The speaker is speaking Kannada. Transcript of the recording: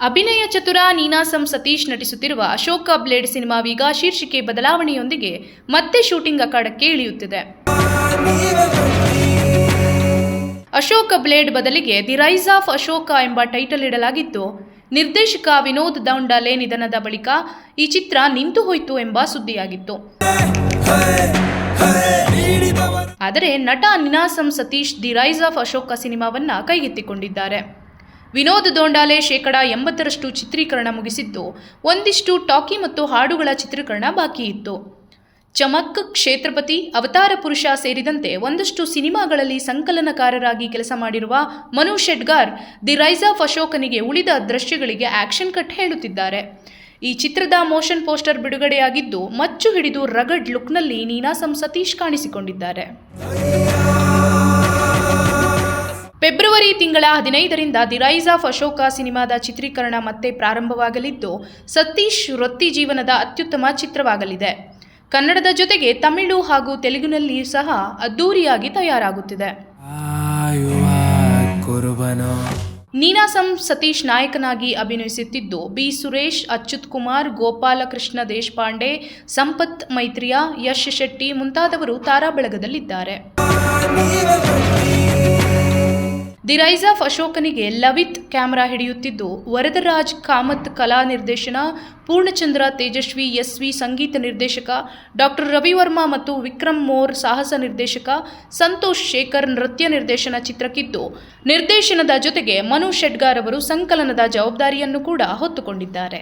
ಅಭಿನಯ ಚತುರ ನೀನಾಸಂ ಸತೀಶ್ ನಟಿಸುತ್ತಿರುವ ಅಶೋಕ ಬ್ಲೇಡ್ ಸಿನಿಮಾವೀಗ ಶೀರ್ಷಿಕೆ ಬದಲಾವಣೆಯೊಂದಿಗೆ ಮತ್ತೆ ಶೂಟಿಂಗ್ ಅಖಾಡಕ್ಕೆ ಇಳಿಯುತ್ತಿದೆ. ಅಶೋಕ ಬ್ಲೇಡ್ ಬದಲಿಗೆ ದಿ ರೈಸ್ ಆಫ್ ಅಶೋಕ ಎಂಬ ಟೈಟಲ್ ಇಡಲಾಗಿದ್ದು, ನಿರ್ದೇಶಕ ವಿನೋದ್ ದೌಂಡಾಲೆ ನಿಧನದ ಬಳಿಕ ಈ ಚಿತ್ರ ನಿಂತು ಹೋಯಿತು ಎಂಬ ಸುದ್ದಿಯಾಗಿತ್ತು. ಆದರೆ ನಟ Ninasam Sathish the rise of Ashoka ಸಿನಿಮಾವನ್ನ ಕೈಗೆತ್ತಿಕೊಂಡಿದ್ದಾರೆ. ವಿನೋದ್ ದೌಂಡಾಲೆ 80% ಚಿತ್ರೀಕರಣ ಮುಗಿಸಿದ್ದು, ಒಂದಿಷ್ಟು ಟಾಕಿ ಮತ್ತು ಹಾಡುಗಳ ಚಿತ್ರೀಕರಣ ಬಾಕಿ ಇತ್ತು. ಚಮಕ್, ಕ್ಷೇತ್ರಪತಿ, ಅವತಾರ ಪುರುಷ ಸೇರಿದಂತೆ ಒಂದಷ್ಟು ಸಿನಿಮಾಗಳಲ್ಲಿ ಸಂಕಲನಕಾರರಾಗಿ ಕೆಲಸ ಮಾಡಿರುವ Manu Shetgar the rise of ಅಶೋಕನಿಗೆ ಉಳಿದ ದೃಶ್ಯಗಳಿಗೆ ಆಕ್ಷನ್ ಕಟ್ ಹೇಳುತ್ತಿದ್ದಾರೆ. ಈ ಚಿತ್ರದ ಮೋಷನ್ ಪೋಸ್ಟರ್ ಬಿಡುಗಡೆಯಾಗಿದ್ದು, ಮಚ್ಚು ಹಿಡಿದು ರಗಡ್ ಲುಕ್ನಲ್ಲಿ ನೀನಾಸಂ ಸತೀಶ್ ಕಾಣಿಸಿಕೊಂಡಿದ್ದಾರೆ. ಫೆಬ್ರವರಿ ತಿಂಗಳ 15ರಿಂದ ದಿ ರೈಸ್ ಆಫ್ ಅಶೋಕ ಸಿನಿಮಾದ ಚಿತ್ರೀಕರಣ ಮತ್ತೆ ಪ್ರಾರಂಭವಾಗಲಿದ್ದು, ಸತೀಶ್ ವೃತ್ತಿ ಜೀವನದ ಅತ್ಯುತ್ತಮ ಚಿತ್ರವಾಗಲಿದೆ. ಕನ್ನಡದ ಜೊತೆಗೆ ತಮಿಳು ಹಾಗೂ ತೆಲುಗಿನಲ್ಲಿ ಸಹ ಅದ್ದೂರಿಯಾಗಿ ತಯಾರಾಗುತ್ತಿದೆ. ನೀನಾಸಂ ಸತೀಶ್ ನಾಯಕನಾಗಿ ಅಭಿನಯಿಸುತ್ತಿದ್ದು, ಬಿ ಸುರೇಶ್, ಅಚ್ಯುತ್ ಕುಮಾರ್, ಗೋಪಾಲಕೃಷ್ಣ ದೇಶಪಾಂಡೆ, ಸಂಪತ್ ಮೈತ್ರಿಯಾ, ಯಶ್ ಶೆಟ್ಟಿ ಮುಂತಾದವರು ತಾರಾಬಳಗದಲ್ಲಿದ್ದಾರೆ. ದಿ ರೈಸ್ ಆಫ್ ಅಶೋಕನಿಗೆ ಲವಿತ್ ಕ್ಯಾಮೆರಾ ಹಿಡಿಯುತ್ತಿದ್ದು, ವರದರಾಜ್ ಕಾಮತ್ ಕಲಾ ನಿರ್ದೇಶನ, ಪೂರ್ಣಚಂದ್ರ ತೇಜಸ್ವಿ ಎಸ್ವಿ ಸಂಗೀತ ನಿರ್ದೇಶಕ, ಡಾ ರವಿವರ್ಮ ಮತ್ತು ವಿಕ್ರಮ್ ಮೋರ್ ಸಾಹಸ ನಿರ್ದೇಶಕ, ಸಂತೋಷ್ ಶೇಖರ್ ನೃತ್ಯ ನಿರ್ದೇಶನ ಚಿತ್ರಕ್ಕಿದ್ದು, ನಿರ್ದೇಶನದ ಜೊತೆಗೆ ಮನು ಶೆಟ್ಗಾರ್ ಅವರು ಸಂಕಲನದ ಜವಾಬ್ದಾರಿಯನ್ನು ಕೂಡ ಹೊತ್ತುಕೊಂಡಿದ್ದಾರೆ.